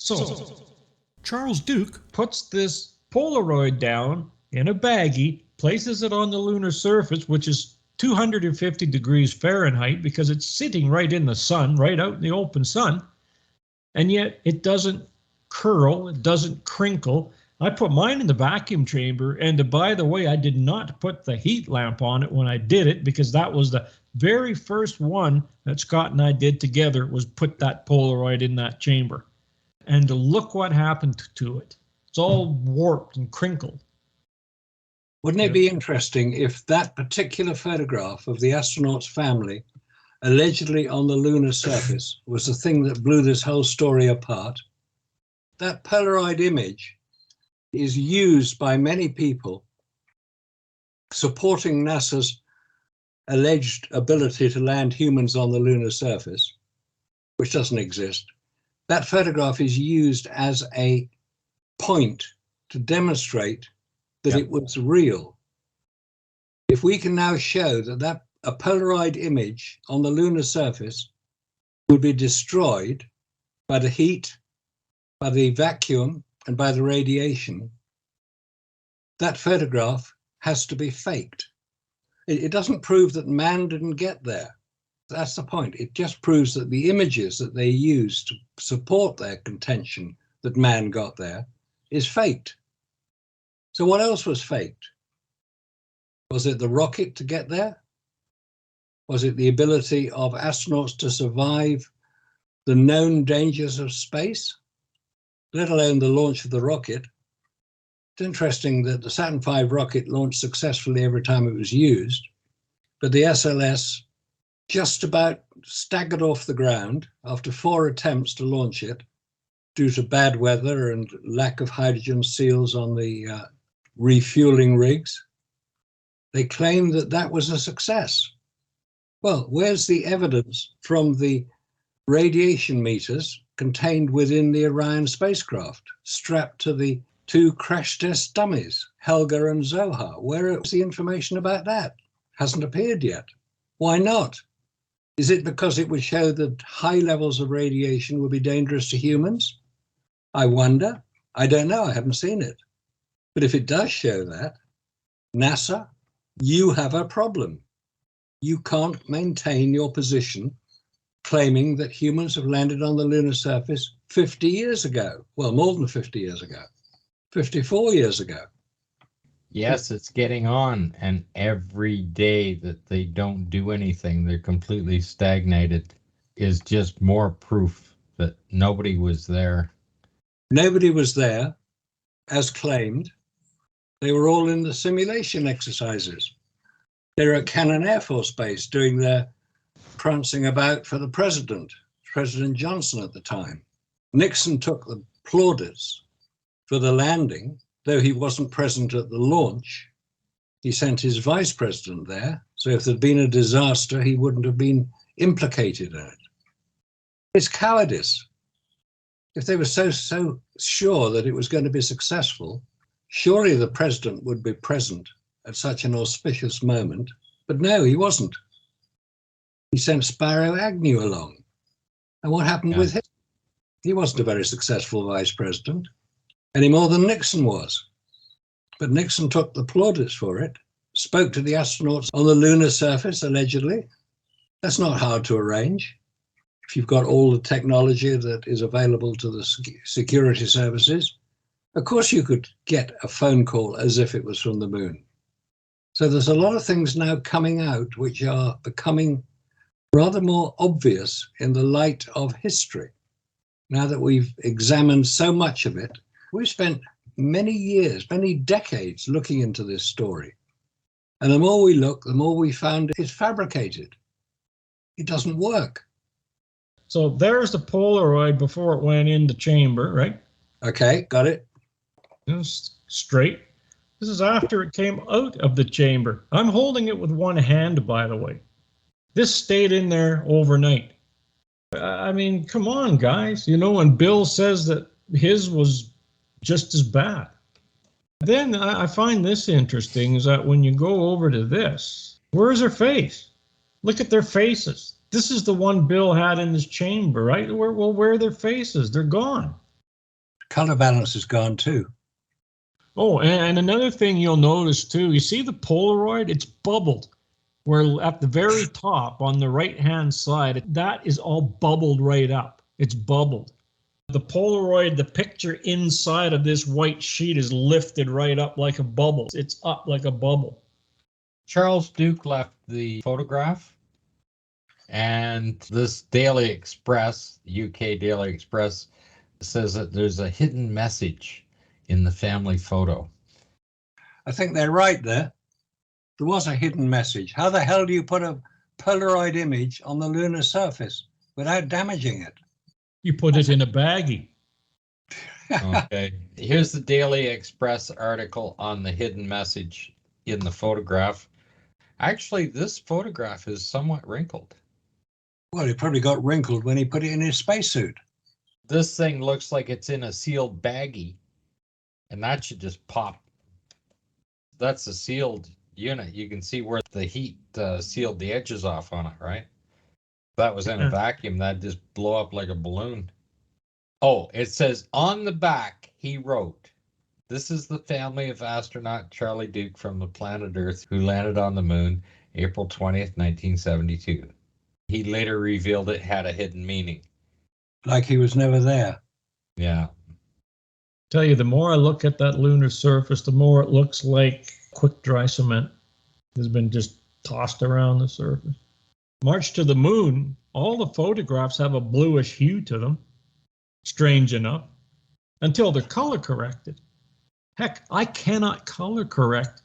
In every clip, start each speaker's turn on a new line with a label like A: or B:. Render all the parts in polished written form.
A: So, Charles Duke puts this Polaroid down in a baggie, places it on the lunar surface, which is 250 degrees Fahrenheit because it's sitting right in the sun, right out in the open sun, and yet it doesn't curl, it doesn't crinkle. I put mine in the vacuum chamber, and by the way, I did not put the heat lamp on it when I did it because that was the very first one that Scott and I did together, was put that Polaroid in that chamber. And look what happened to it. It's all warped and crinkled.
B: Wouldn't it be interesting if that particular photograph of the astronaut's family allegedly on the lunar surface was the thing that blew this whole story apart? That Polaroid image is used by many people supporting NASA's alleged ability to land humans on the lunar surface, which doesn't exist. That photograph is used as a point to demonstrate that it was real. If we can now show that a Polaroid image on the lunar surface would be destroyed by the heat, by the vacuum, and by the radiation, that photograph has to be faked. It doesn't prove that man didn't get there. That's the point. It just proves that the images that they use to support their contention that man got there is faked. So what else was faked? Was it the rocket to get there? Was it the ability of astronauts to survive the known dangers of space, let alone the launch of the rocket? It's interesting that the Saturn V rocket launched successfully every time it was used, but the SLS just about staggered off the ground after 4 attempts to launch it due to bad weather and lack of hydrogen seals on the refueling rigs. They claim that that was a success. Well, where's the evidence from the radiation meters contained within the Orion spacecraft, strapped to the 2 crash test dummies, Helga and Zohar? Where is the information about that? Hasn't appeared yet. Why not? Is it because it would show that high levels of radiation would be dangerous to humans? I wonder. I don't know. I haven't seen it. But if it does show that, NASA, you have a problem. You can't maintain your position claiming that humans have landed on the lunar surface 50 years ago. Well, more than 50 years ago, 54 years ago.
C: Yes, it's getting on, and every day that they don't do anything, they're completely stagnated, is just more proof that nobody was there.
B: Nobody was there, as claimed. They were all in the simulation exercises. They were at Cannon Air Force Base doing their prancing about for the president, President Johnson at the time. Nixon took the plaudits for the landing. Though he wasn't present at the launch, he sent his vice president there. So if there'd been a disaster, he wouldn't have been implicated in it. It's cowardice. If they were so sure that it was going to be successful, surely the president would be present at such an auspicious moment. But no, he wasn't. He sent Spiro Agnew along. And what happened with him? He wasn't a very successful vice president, any more than Nixon was. But Nixon took the plaudits for it, spoke to the astronauts on the lunar surface, allegedly. That's not hard to arrange. If you've got all the technology that is available to the security services, of course you could get a phone call as if it was from the moon. So there's a lot of things now coming out which are becoming rather more obvious in the light of history. Now that we've examined so much of it, we've spent many years, many decades looking into this story. And the more we look, the more we found it's fabricated. It doesn't work.
A: So there's the Polaroid before it went in the chamber, right?
B: Okay, got it.
A: It's straight. This is after it came out of the chamber. I'm holding it with one hand, by the way. This stayed in there overnight. I mean, come on, guys. You know, and Bill says that his was just as bad. Then I find this interesting, is that when you go over to this, where's their face? Look at their faces. This is the one Bill had in his chamber, right? Where are their faces? They're gone.
B: Color balance is gone too.
A: Oh, and another thing you'll notice too, you see the Polaroid, it's bubbled. Where at the very top on the right-hand side, that is all bubbled right up. It's bubbled. The Polaroid, the picture inside of this white sheet is lifted right up like a bubble. It's up like a bubble.
C: Charles Duke left the photograph, and this Daily Express, UK Daily Express, says that there's a hidden message in the family photo.
B: I think they're right there. There was a hidden message. How the hell do you put a Polaroid image on the lunar surface without damaging it?
A: You put it in a baggie.
C: Okay, here's the Daily Express article on the hidden message in the photograph. Actually, this photograph is somewhat wrinkled.
B: Well, he probably got wrinkled when he put it in his spacesuit.
C: This thing looks like it's in a sealed baggie, and that should just pop. That's a sealed unit. You can see where the heat sealed the edges off on it, right? If that was in a vacuum, that'd just blow up like a balloon. Oh, it says on the back, he wrote, "This is the family of astronaut Charlie Duke from the planet Earth who landed on the moon April 20th, 1972. He later revealed it had a hidden meaning."
B: Like he was never there.
C: Yeah.
A: Tell you, the more I look at that lunar surface, the more it looks like quick dry cement has been just tossed around the surface. March to the moon, all the photographs have a bluish hue to them, strange enough, until they're color corrected. Heck, I cannot color correct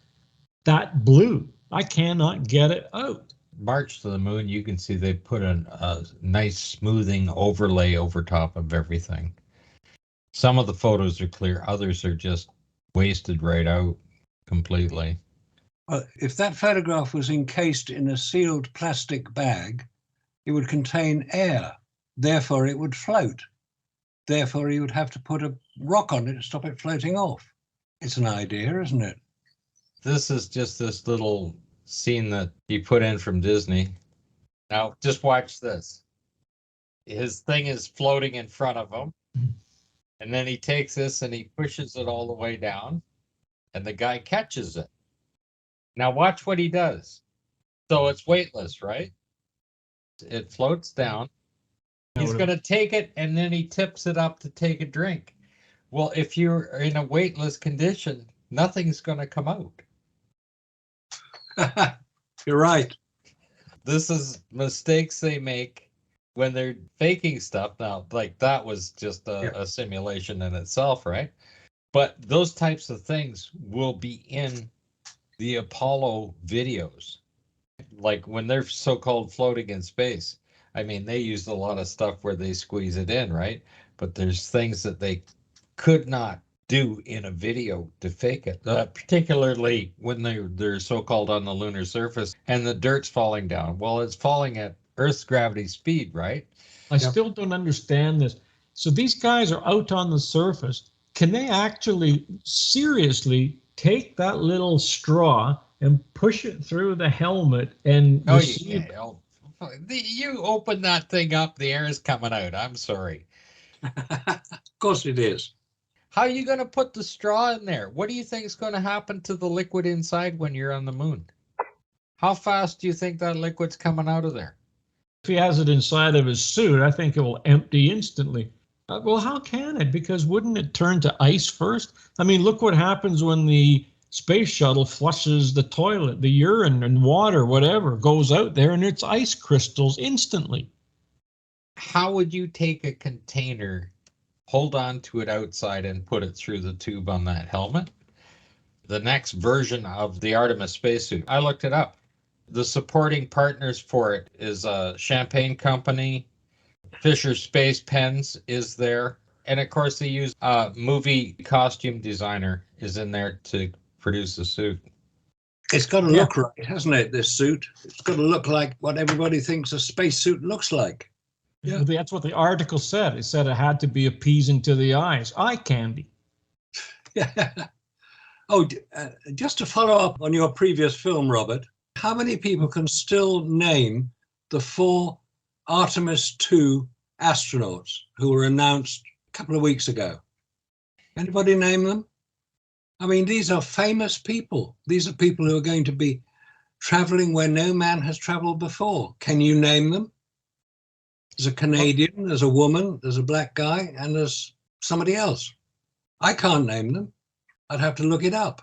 A: that blue. I cannot get it out.
C: March to the moon, you can see they put a nice smoothing overlay over top of everything. Some of the photos are clear, others are just wasted right out completely.
B: Well, if that photograph was encased in a sealed plastic bag, it would contain air. Therefore, it would float. Therefore, you would have to put a rock on it to stop it floating off. It's an idea, isn't it?
C: This is just this little scene that he put in from Disney. Now, just watch this. His thing is floating in front of him. And then he takes this and he pushes it all the way down. And the guy catches it. Now watch what he does. So it's weightless, right? It floats down. He's going to take it and then he tips it up to take a drink. Well, if you're in a weightless condition, nothing's going to come out.
B: You're right.
C: This is mistakes they make when they're faking stuff. Now, like that was just a simulation in itself, right? But those types of things will be in the Apollo videos. Like when they're so-called floating in space. I mean, they used a lot of stuff where they squeeze it in, right? But there's things that they could not do in a video to fake it, particularly when they're so-called on the lunar surface and the dirt's falling down. Well, it's falling at Earth's gravity speed, right?
A: I still don't understand this. So these guys are out on the surface. Can they actually seriously take that little straw and push it through the helmet and receive?
C: You open that thing up, the air is coming out. I'm sorry.
B: Of course it is.
C: How are you going to put the straw in there? What do you think is going to happen to the liquid inside when you're on the moon? How fast do you think that liquid's coming out of there?
A: If he has it inside of his suit, I think it will empty instantly. Well, how can it? Because wouldn't it turn to ice first? I mean, look what happens when the space shuttle flushes the toilet, the urine and water, whatever, goes out there and it's ice crystals instantly.
C: How would you take a container, hold on to it outside and put it through the tube on that helmet? The next version of the Artemis spacesuit, I looked it up. The supporting partners for it is a champagne company, Fisher Space Pens is there, and of course they use a movie costume designer is in there to produce the suit.
B: It's got to look right, hasn't it, this suit? It's got to look like what everybody thinks a spacesuit looks like.
A: Yeah, well, that's what the article said. It said it had to be appeasing to the eyes. Eye candy.
B: Yeah. Oh, just to follow up on your previous film, Robert, how many people can still name the 4 Artemis II astronauts who were announced a couple of weeks ago? Anybody name them? I mean, these are famous people. These are people who are going to be traveling where no man has traveled before. Can you name them? There's a Canadian, there's a woman, there's a black guy, and there's somebody else. I can't name them. I'd have to look it up.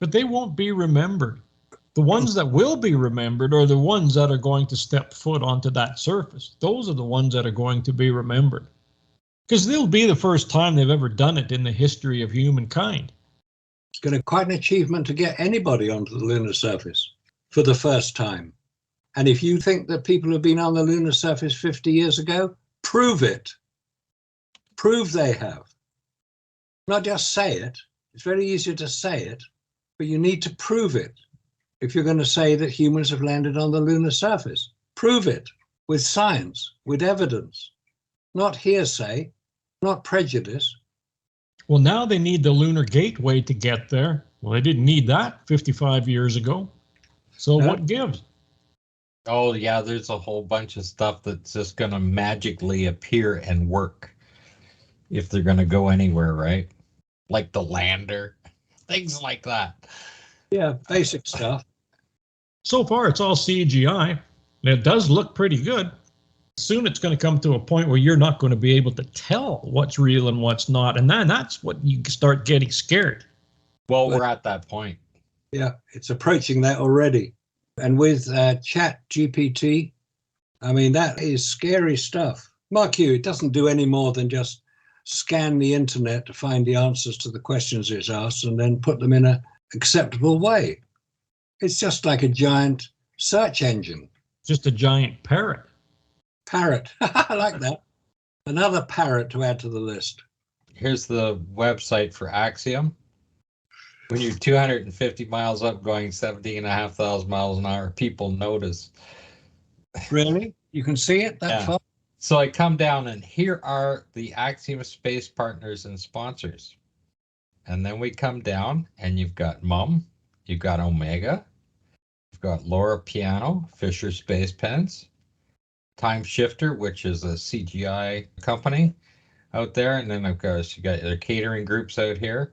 A: But they won't be remembered. The ones that will be remembered are the ones that are going to step foot onto that surface. Those are the ones that are going to be remembered. Because they'll be the first time they've ever done it in the history of humankind.
B: It's going to be quite an achievement to get anybody onto the lunar surface for the first time. And if you think that people have been on the lunar surface 50 years ago, prove it. Prove they have. Not just say it. It's very easy to say it, but you need to prove it. If you're going to say that humans have landed on the lunar surface, prove it with science, with evidence, not hearsay, not prejudice.
A: Well, now they need the lunar gateway to get there. Well, they didn't need that 55 years ago. So what gives?
C: Oh, yeah, there's a whole bunch of stuff that's just going to magically appear and work if they're going to go anywhere, right? Like the lander, things like that.
B: Yeah, basic stuff.
A: So far, it's all CGI. And it does look pretty good. Soon it's going to come to a point where you're not going to be able to tell what's real and what's not. And then that's what you start getting scared.
C: Well, we're at that point.
B: Yeah, it's approaching that already. And with Chat GPT, I mean, that is scary stuff. Mark you, it doesn't do any more than just scan the internet to find the answers to the questions it's asked and then put them in an acceptable way. It's just like a giant search engine.
A: Just a giant parrot.
B: Parrot. I like that. Another parrot to add to the list.
C: Here's the website for Axiom. When you're 250 miles up going 17,500 miles an hour, people notice.
B: Really? You can see it that far?
C: So I come down and here are the Axiom Space partners and sponsors. And then we come down and you've got MUM, you've got Omega, you've got Laura Piano, Fisher Space Pens, Time Shifter, which is a CGI company out there. And then of course you got their catering groups out here.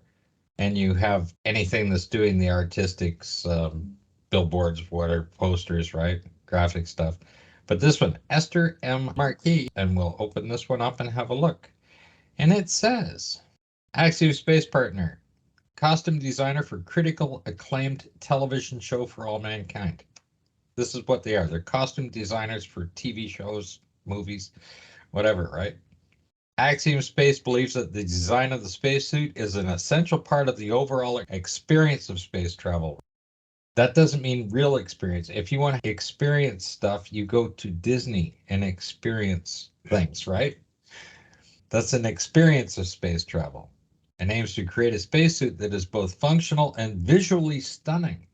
C: And you have anything that's doing the artistics, billboards, whatever, posters, right? Graphic stuff. But this one, Esther M. Marquis, and we'll open this one up and have a look. And it says, Axiom Space Partner, costume designer for critical acclaimed television show for all mankind. This is what they are. They're costume designers for TV shows, movies, whatever, right? Axiom Space believes that the design of the spacesuit is an essential part of the overall experience of space travel. That doesn't mean real experience. If you want to experience stuff, you go to Disney and experience things, right? That's an experience of space travel and aims to create a spacesuit that is both functional and visually stunning.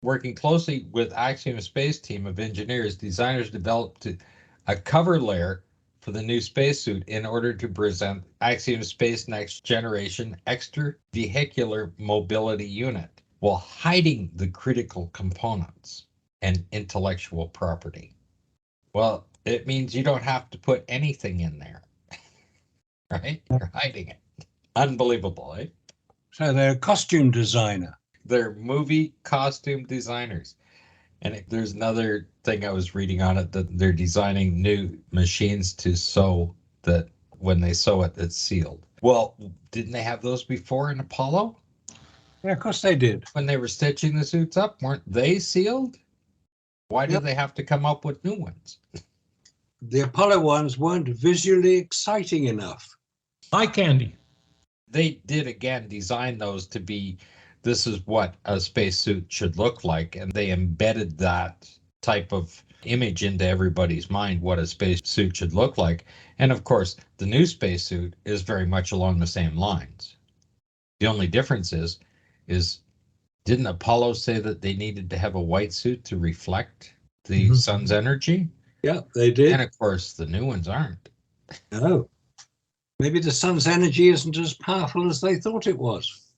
C: Working closely with Axiom Space team of engineers, designers developed a cover layer for the new spacesuit in order to present Axiom Space Next Generation Extravehicular Mobility Unit while hiding the critical components and intellectual property. Well, it means you don't have to put anything in there, right? You're hiding it. Unbelievable, eh?
B: So they're a costume designer.
C: They're movie costume designers. And there's another thing I was reading on it, that they're designing new machines to sew that when they sew it, it's sealed. Well, didn't they have those before in Apollo?
B: Yeah, of course they did.
C: When they were stitching the suits up, weren't they sealed? Why did they have to come up with new ones?
B: The Apollo ones weren't visually exciting enough.
A: Eye candy.
C: They did, again, design those to be, this is what a spacesuit should look like. And they embedded that type of image into everybody's mind, what a spacesuit should look like. And of course, the new spacesuit is very much along the same lines. The only difference is didn't Apollo say that they needed to have a white suit to reflect the sun's energy?
B: Yeah, they did.
C: And of course, the new ones aren't.
B: No. Maybe the sun's energy isn't as powerful as they thought it was.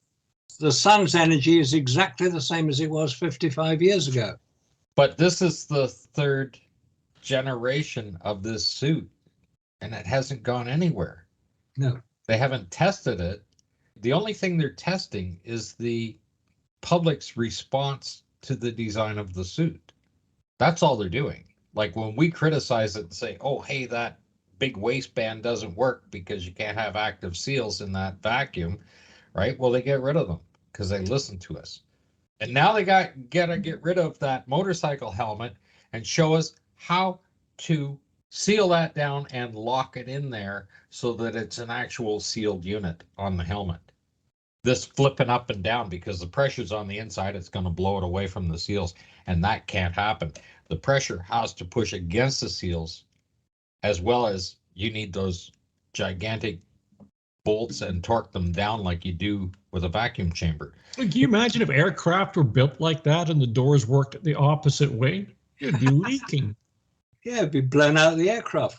B: The sun's energy is exactly the same as it was 55 years ago.
C: But this is the third generation of this suit, and it hasn't gone anywhere.
B: No.
C: They haven't tested it The only thing they're testing is the public's response to the design of the suit. That's all they're doing. Like when we criticize it and say, oh, hey, that big waistband doesn't work because you can't have active seals in that vacuum, right? Well, they get rid of them because they listen to us. And now they gotta get rid of that motorcycle helmet and show us how to seal that down and lock it in there so that it's an actual sealed unit on the helmet. This flipping up and down, because the pressure's on the inside, it's going to blow it away from the seals, and that can't happen. The pressure has to push against the seals, as well as you need those gigantic bolts and torque them down like you do with a vacuum chamber.
A: Can you imagine if aircraft were built like that and the doors worked the opposite way? It'd be leaking.
B: Yeah, it'd be blown out of the aircraft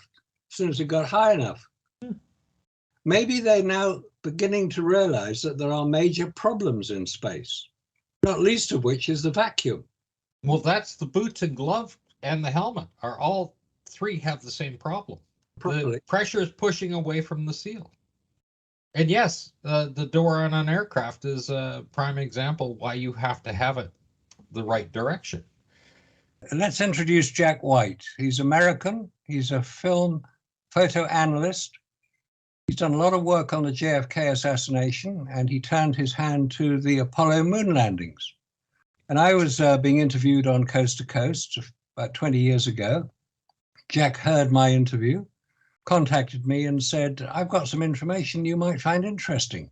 B: as soon as it got high enough. Maybe they're now beginning to realize that there are major problems in space, not least of which is the vacuum.
C: Well, that's the boots and glove and the helmet are all three have the same problem.
B: Probably.
C: The pressure is pushing away from the seal. And yes, the door on an aircraft is a prime example why you have to have it the right direction.
B: Let's introduce Jack White. He's American. He's a film photo analyst. He's done a lot of work on the JFK assassination, and he turned his hand to the Apollo moon landings. And I was being interviewed on Coast to Coast about 20 years ago. Jack heard my interview, contacted me and said, I've got some information you might find interesting.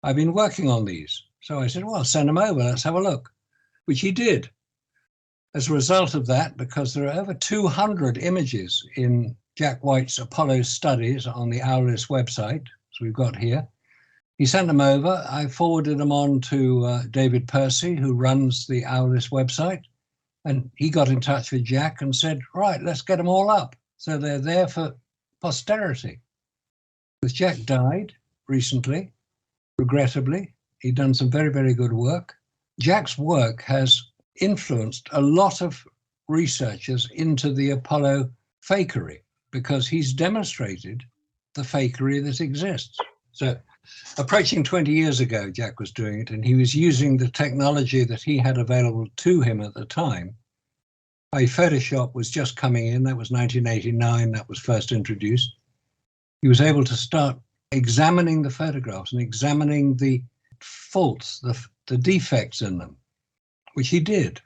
B: I've been working on these. So I said, well, send them over, let's have a look, which he did. As a result of that, because there are over 200 images in Jack White's Apollo studies on the Owlis website, as we've got here, he sent them over. I forwarded them on to David Percy, who runs the Owlis website, and he got in touch with Jack and said, right, let's get them all up. So they're there for posterity. Because Jack died recently, regrettably. He'd done some very, very good work. Jack's work has influenced a lot of researchers into the Apollo fakery, because he's demonstrated the fakery that exists. So approaching 20 years ago, Jack was doing it, and he was using the technology that he had available to him at the time. Photoshop was just coming in. That was 1989. That was first introduced. He was able to start examining the photographs and examining the faults, the defects in them, which he did.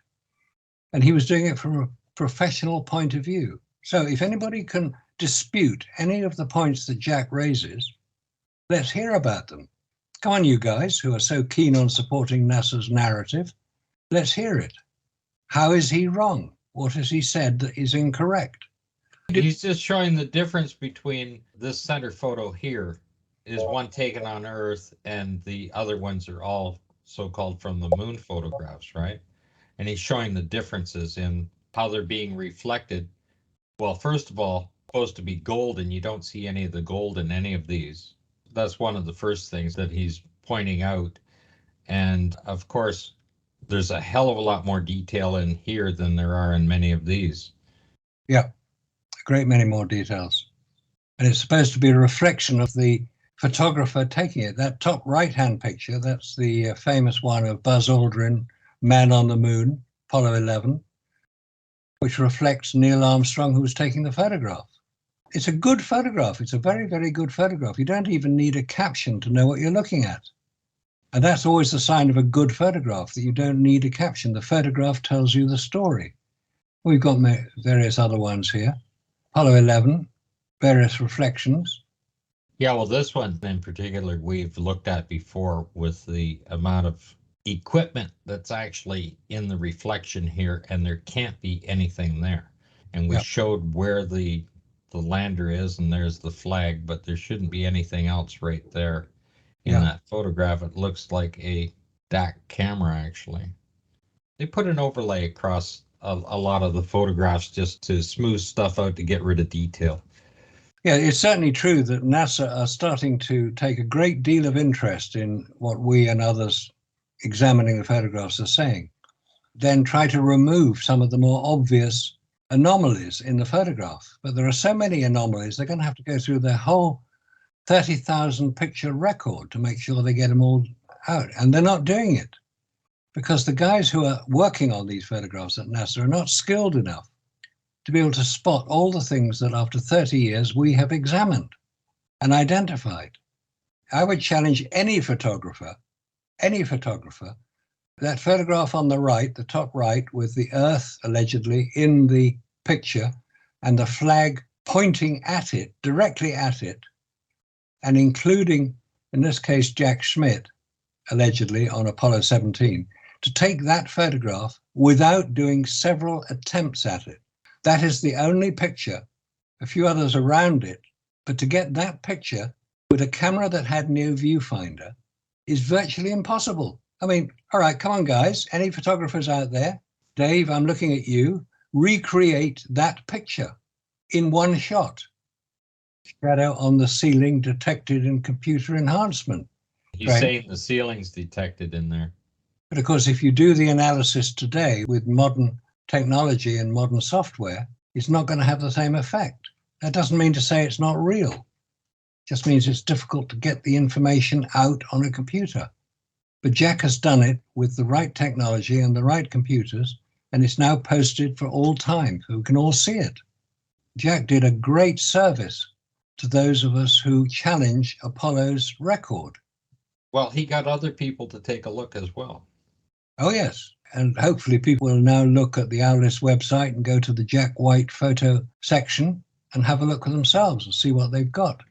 B: And he was doing it from a professional point of view. So if anybody can dispute any of the points that Jack raises, let's hear about them. Come on, you guys who are so keen on supporting NASA's narrative, let's hear it. How is he wrong? What has he said that is incorrect?
C: He's just showing the difference between this center photo here is one taken on Earth and the other ones are all so-called from the moon photographs, right? And he's showing the differences in how they're being reflected. Well, first of all, supposed to be gold, and you don't see any of the gold in any of these. That's one of the first things that he's pointing out. And of course, there's a hell of a lot more detail in here than there are in many of these.
B: Yeah, a great many more details. And it's supposed to be a reflection of the photographer taking it. That top right-hand picture, that's the famous one of Buzz Aldrin, Man on the Moon, Apollo 11, which reflects Neil Armstrong, who was taking the photograph. It's a good photograph. It's a very, very good photograph. You don't even need a caption to know what you're looking at. And that's always the sign of a good photograph, that you don't need a caption. The photograph tells you the story. We've got various other ones here. Apollo 11, various reflections.
C: Yeah, well, this one in particular, we've looked at before with the amount of equipment that's actually in the reflection here, and there can't be anything there. And we showed where the lander is, and there's the flag, but there shouldn't be anything else right there. In that photograph, it looks like a DAC camera, actually. They put an overlay across a lot of the photographs just to smooth stuff out to get rid of detail.
B: Yeah, it's certainly true that NASA are starting to take a great deal of interest in what we and others examining the photographs are saying. Then try to remove some of the more obvious anomalies in the photograph. But there are so many anomalies, they're going to have to go through their whole 30,000 picture record to make sure they get them all out. And they're not doing it because the guys who are working on these photographs at NASA are not skilled enough to be able to spot all the things that after 30 years we have examined and identified. I would challenge any photographer, that photograph on the right, the top right, with the Earth allegedly in the picture and the flag pointing at it, directly at it, and including, in this case, Jack Schmitt, allegedly on Apollo 17, to take that photograph without doing several attempts at it. That is the only picture, a few others around it, but to get that picture with a camera that had no viewfinder is virtually impossible. I mean, all right, come on, guys. Any photographers out there? Dave, I'm looking at you. Recreate that picture in one shot. Shadow on the ceiling detected in computer enhancement.
C: He's saying the ceiling's detected in there.
B: But of course, if you do the analysis today with modern technology and modern software, it's not going to have the same effect. That doesn't mean to say it's not real. It just means it's difficult to get the information out on a computer. But Jack has done it with the right technology and the right computers, and it's now posted for all time, so we can all see it. Jack did a great service to those of us who challenge Apollo's record.
C: Well, he got other people to take a look as well.
B: Oh, yes. And hopefully people will now look at the Owlis website and go to the Jack White photo section and have a look for themselves and see what they've got.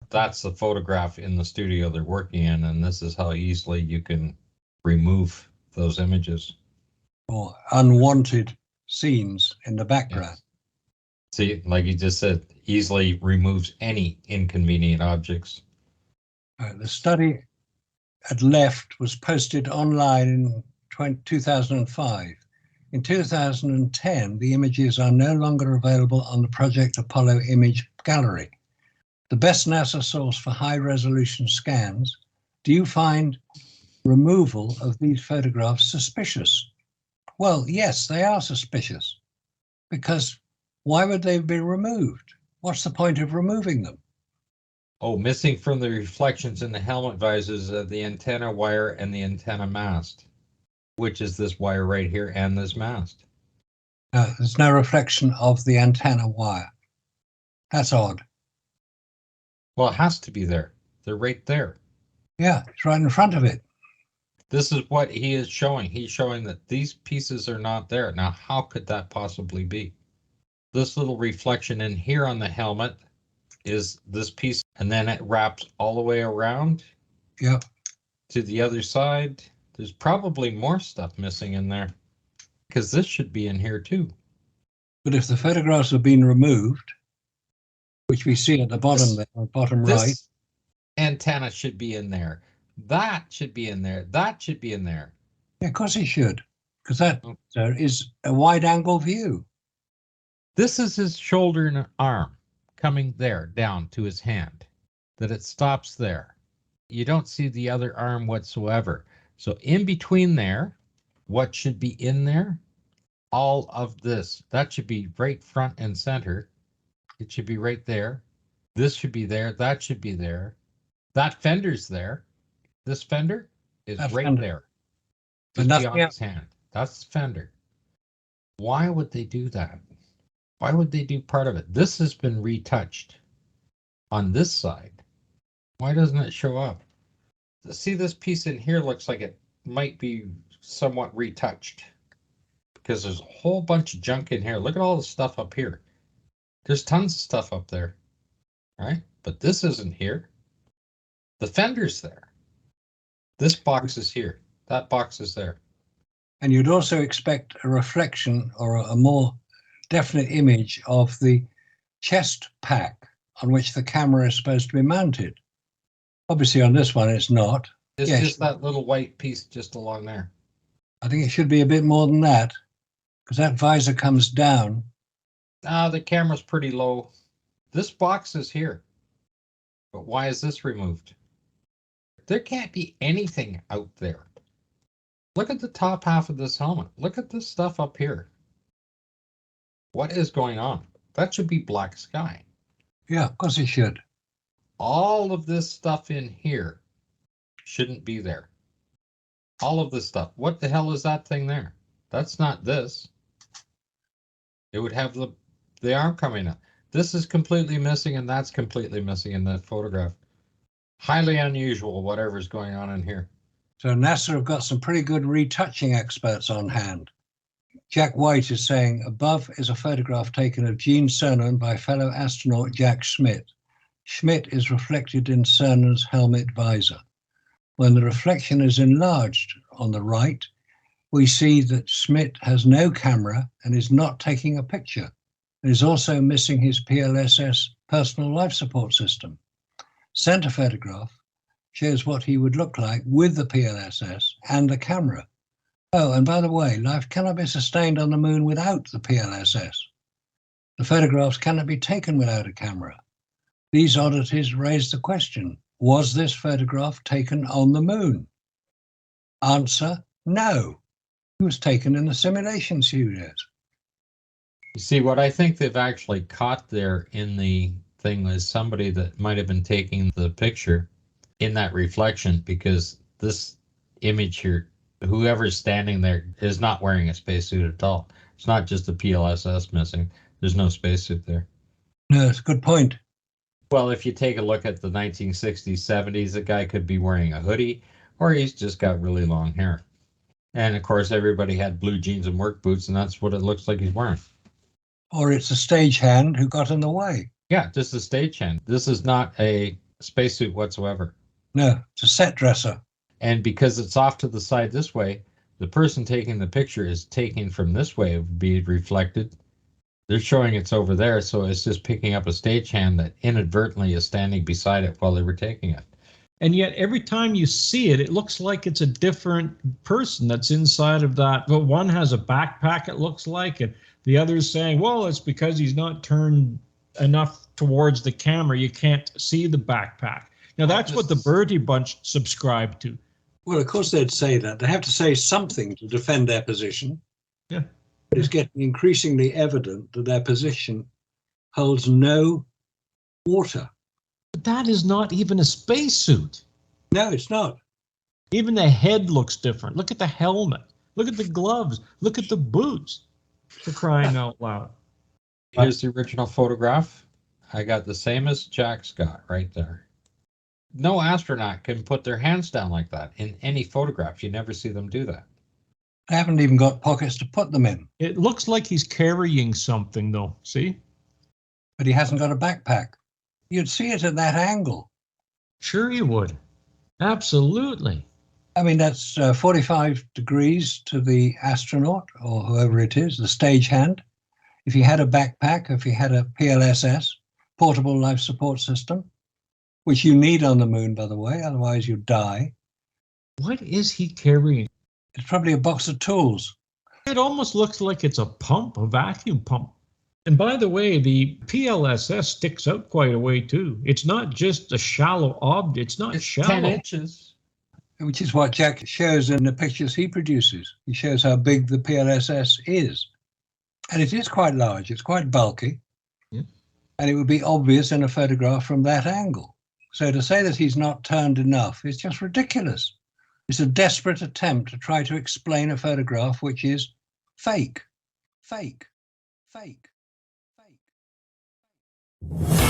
C: That's the photograph in the studio they're working in, and this is how easily you can remove those images.
B: Or unwanted scenes in the background.
C: Yes. See, like you just said, easily removes any inconvenient objects.
B: The study at left was posted online in 2005. In 2010, the images are no longer available on the Project Apollo Image Gallery. The best NASA source for high-resolution scans. Do you find removal of these photographs suspicious? Well, yes, they are suspicious. Because why would they be removed? What's the point of removing them?
C: Oh, missing from the reflections in the helmet visors of the antenna wire and the antenna mast, which is this wire right here and this mast.
B: There's no reflection of the antenna wire. That's odd.
C: Well, it has to be there. They're right there.
B: Yeah, it's right in front of it.
C: This is what he is showing. He's showing that these pieces are not there. Now, how could that possibly be? This little reflection in here on the helmet is this piece, and then it wraps all the way around.
B: Yep.
C: To the other side. There's probably more stuff missing in there, because this should be in here too.
B: But if the photographs have been removed, which we see at the bottom there, bottom right.
C: This antenna should be in there. That should be in there. That should be in there.
B: Yeah, of course it should, because that is a wide angle view.
C: This is his shoulder and arm coming there down to his hand, that it stops there. You don't see the other arm whatsoever. So in between there, what should be in there? All of this. That should be right front and center. It should be right there. This should be there. That should be there. That fender's there. This fender is
B: That
C: right
B: fender.
C: there.
B: But
C: Just
B: nothing
C: beyond
B: else.
C: his hand. That's the fender. Why would they do that? Why would they do part of it? This has been retouched on this side. Why doesn't it show up? See, this piece in here looks like it might be somewhat retouched because there's a whole bunch of junk in here. Look at all the stuff up here. There's tons of stuff up there, right? But this isn't here. The fender's there. This box is here. That box is there.
B: And you'd also expect a reflection or a more definite image of the chest pack on which the camera is supposed to be mounted. Obviously on this one it's not.
C: It's
B: Yes.
C: just that little white piece just along there.
B: I think it should be a bit more than that, because that visor comes down.
C: The camera's pretty low. This box is here. But why is this removed? There can't be anything out there. Look at the top half of this helmet. Look at this stuff up here. What is going on? That should be black sky.
B: Yeah, of course it should.
C: all of this stuff in here shouldn't be there. All of this stuff. What the hell is that thing there? That's not this. It would have the arm coming up. This is completely missing, and that's completely missing in that photograph. Highly unusual, whatever's going on in here.
B: So NASA have got some pretty good retouching experts on hand. Jack White is saying, above is a photograph taken of Gene Cernan by fellow astronaut Jack Schmitt. Schmitt is reflected in Cernan's helmet visor. When the reflection is enlarged on the right, we see that Schmitt has no camera and is not taking a picture, and is also missing his PLSS personal life support system. Center photograph shows what he would look like with the PLSS and the camera. Oh, and by the way, life cannot be sustained on the moon without the PLSS. The photographs cannot be taken without a camera. These oddities raise the question, was this photograph taken on the moon? Answer, no. It was taken in the simulation studios.
C: You see, what I think they've actually caught there in the thing is somebody that might have been taking the picture in that reflection, because this image here, whoever's standing there is not wearing a spacesuit at all. It's not just the PLSS missing. There's no spacesuit there.
B: No, it's a good point.
C: Well, if you take a look at the 1960s, 70s, the guy could be wearing a hoodie, or he's just got really long hair. And of course, everybody had blue jeans and work boots, and that's what it looks like he's wearing.
B: Or it's a stagehand who got in the way.
C: Yeah, just a stagehand. This is not a spacesuit whatsoever.
B: No, it's a set dresser.
C: And because it's off to the side this way, the person taking the picture is taking from this way of being reflected. They're showing it's over there, so it's just picking up a stagehand that inadvertently is standing beside it while they were taking it.
A: And yet every time you see it, it looks like it's a different person that's inside of that. But one has a backpack, it looks like, and the other's saying, well, it's because he's not turned enough towards the camera. You can't see the backpack. Now, that's what the Birdie Bunch subscribed to.
B: Well, of course they'd say that. They have to say something to defend their position.
A: Yeah.
B: But it's getting increasingly evident that their position holds no water.
A: But that is not even a spacesuit.
B: No, it's not.
A: Even the head looks different. Look at the helmet. Look at the gloves. Look at the boots. For crying out loud.
C: Here's the original photograph. I got the same as Jack's got right there. No astronaut can put their hands down like that in any photograph. You never see them do that.
B: They haven't even got pockets to put them in.
A: It looks like he's carrying something, though. See?
B: But he hasn't got a backpack. You'd see it at that angle.
A: Sure you would. Absolutely.
B: I mean, that's 45 degrees to the astronaut, or whoever it is, the stagehand. If he had a backpack, if he had a PLSS, portable life support system, which you need on the moon, by the way, otherwise you die.
A: What is he carrying?
B: It's probably a box of tools.
A: It almost looks like it's a pump, a vacuum pump. And by the way, the PLSS sticks out quite a way too. It's not just a shallow object. It's not shallow.
C: 10 inches.
B: Which is what Jack shows in the pictures he produces. He shows how big the PLSS is. And it is quite large. It's quite bulky.
A: Yeah.
B: And it would be obvious in a photograph from that angle. So to say that he's not turned enough is just ridiculous. It's a desperate attempt to try to explain a photograph which is fake, fake, fake, fake.